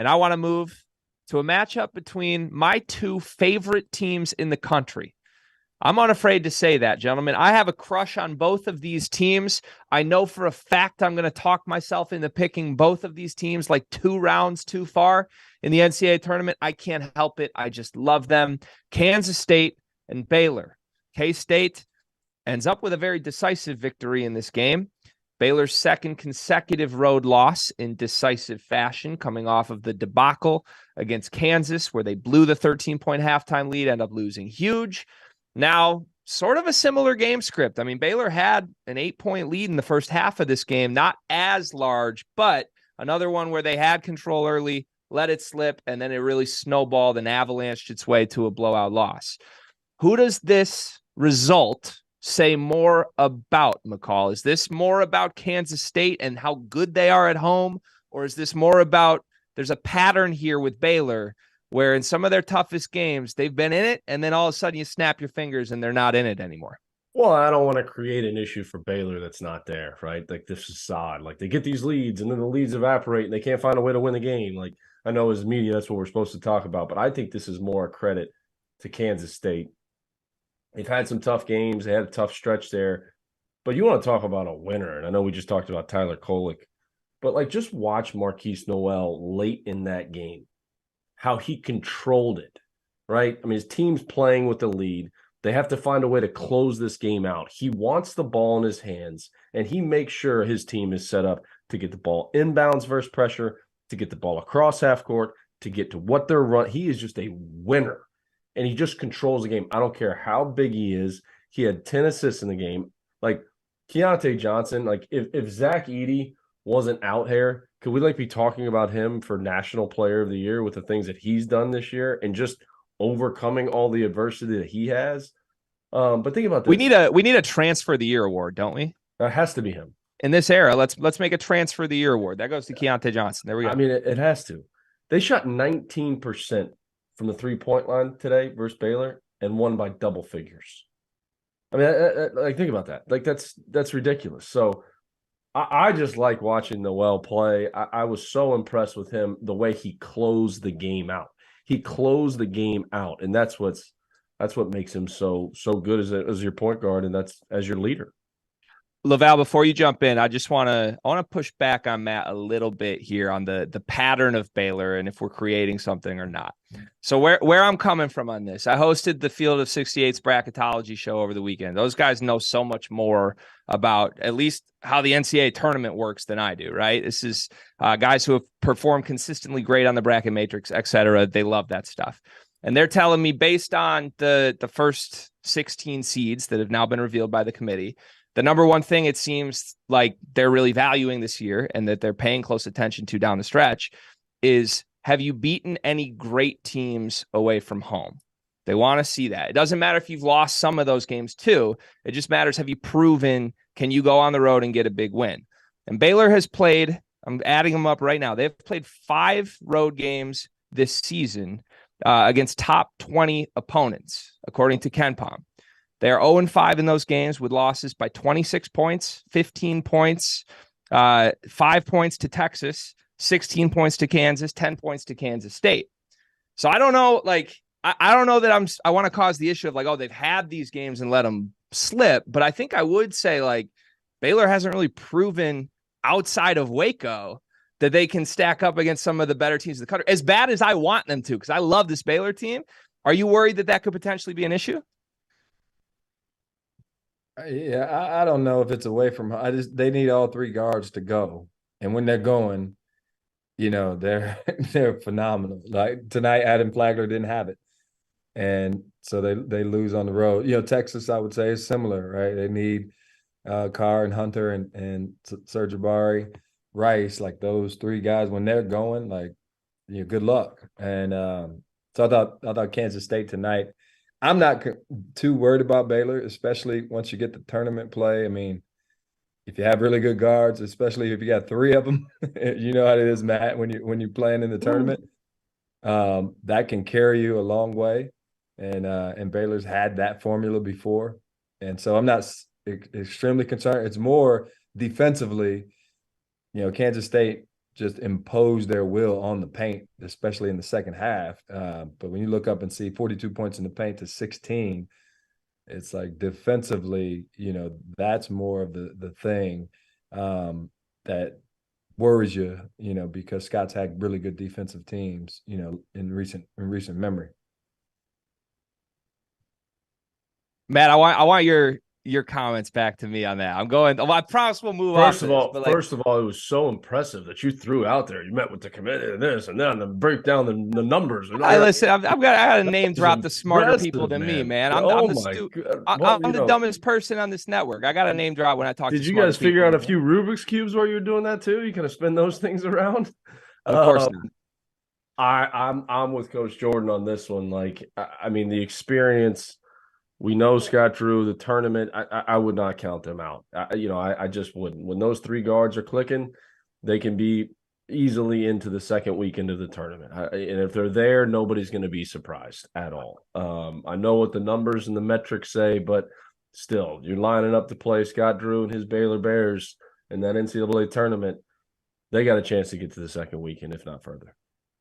And I want to move to a matchup between my two favorite teams in the country. I'm unafraid to say that, gentlemen. I have a crush on both of these teams. I know for a fact I'm going to talk myself into picking both of these teams like 2 rounds too far in the NCAA tournament. I can't help it. I just love them. Kansas State and Baylor. K-State ends up with a very decisive victory in this game. Baylor's second consecutive road loss in decisive fashion, coming off of the debacle against Kansas, where they blew the 13-point halftime lead, end up losing huge. Now, sort of a similar game script. I mean, Baylor had an 8-point lead in the first half of this game, not as large, but another one where they had control early, let it slip, and then it really snowballed and avalanched its way to a blowout loss. Who does this result say more about, McCall? Is this more about Kansas State and how good they are at home? Or is this more about there's a pattern here with Baylor where in some of their toughest games, they've been in it, and then all of a sudden you snap your fingers and they're not in it anymore? Well, I don't want to create an issue for Baylor that's not there, right? Like this facade. Like they get these leads and then the leads evaporate and they can't find a way to win the game. Like I know as media, that's what we're supposed to talk about, but I think this is more a credit to Kansas State. They've had some tough games. They had a tough stretch there. But you want to talk about a winner, and I know we just talked about Tyler Kolek, but like just watch Marquise Noel late in that game, how he controlled it, right? I mean, his team's playing with the lead. They have to find a way to close this game out. He wants the ball in his hands, and he makes sure his team is set up to get the ball inbounds versus pressure, to get the ball across half court, to get to what they're running. He is just a winner. And he just controls the game. I don't care how big he is. He had 10 assists in the game. Like Keontae Johnson, like if Zach Edey wasn't out here, could we like be talking about him for National Player of the Year with the things that he's done this year and just overcoming all the adversity that he has? But think about this. We need a Transfer of the Year award, don't we? That has to be him. In this era, let's make a Transfer of the Year award. That goes to Keontae Johnson. There we go. I mean, it has to. They shot 19% from the 3-point line today versus Baylor and won by double figures. I mean, like think about that. Like that's ridiculous. So I just like watching Noel play. I was so impressed with him, the way he closed the game out. He closed the game out, and that's what makes him so good as your point guard, and that's as your leader. Laval, before you jump in, I want to push back on Matt a little bit here on the pattern of Baylor and if we're creating something or not. So where I'm coming from on this, I hosted the Field of 68's bracketology show over the weekend. Those guys know so much more about at least how the NCAA tournament works than I do, right? This is guys who have performed consistently great on the bracket matrix, et cetera. They love that stuff. And they're telling me based on the first 16 seeds that have now been revealed by the committee, the number one thing it seems like they're really valuing this year and that they're paying close attention to down the stretch is, have you beaten any great teams away from home? They want to see that. It doesn't matter if you've lost some of those games too. It just matters, have you proven, can you go on the road and get a big win? And Baylor has played, I'm adding them up right now, they've played 5 road games this season against top 20 opponents, according to KenPom. They are 0-5 in those games with losses by 26 points, 15 points, 5 points to Texas, 16 points to Kansas, 10 points to Kansas State. So I don't know, like, I don't know that I want to cause the issue of like, oh, they've had these games and let them slip. But I think I would say like Baylor hasn't really proven outside of Waco that they can stack up against some of the better teams in the country, as bad as I want them to, because I love this Baylor team. Are you worried that could potentially be an issue? Yeah, I don't know if it's away from. They need all 3 guards to go, and when they're going, they're phenomenal. Like tonight, Adam Flagler didn't have it, and so they lose on the road. Texas, I would say, is similar, right? They need Carr and Hunter and Serge Ibaka, Rice, like those 3 guys. When they're going, like, good luck. And so I thought Kansas State tonight. I'm not too worried about Baylor, especially once you get the tournament play. I mean, if you have really good guards, especially if you got 3 of them, you know how it is, Matt, when you're playing in the tournament, that can carry you a long way. And Baylor's had that formula before. And so I'm not extremely concerned. It's more defensively, Kansas State just impose their will on the paint, especially in the second half. But when you look up and see 42 points in the paint to 16, it's like defensively, that's more of the thing that worries you, because Scott's had really good defensive teams, in recent memory. Matt, I want your comments back to me on that. I'm going. Well, I promise we'll move on. First of all, it was so impressive that you threw out there. You met with the committee and this and that, and then break down the numbers. Listen. I got to name drop the smarter people than me, man. I'm the dumbest person on this network. I got to name drop when I talk. Did you guys figure out a few Rubik's cubes while you were doing that too? You kind of spin those things around. Of course not. I'm with Coach Jordan on this one. Like, I mean, the experience. We know Scott Drew, the tournament. I would not count them out. I just wouldn't. When those three guards are clicking, they can be easily into the second weekend of the tournament. And if they're there, nobody's going to be surprised at all. I know what the numbers and the metrics say, but still, you're lining up to play Scott Drew and his Baylor Bears in that NCAA tournament. They got a chance to get to the second weekend, if not further.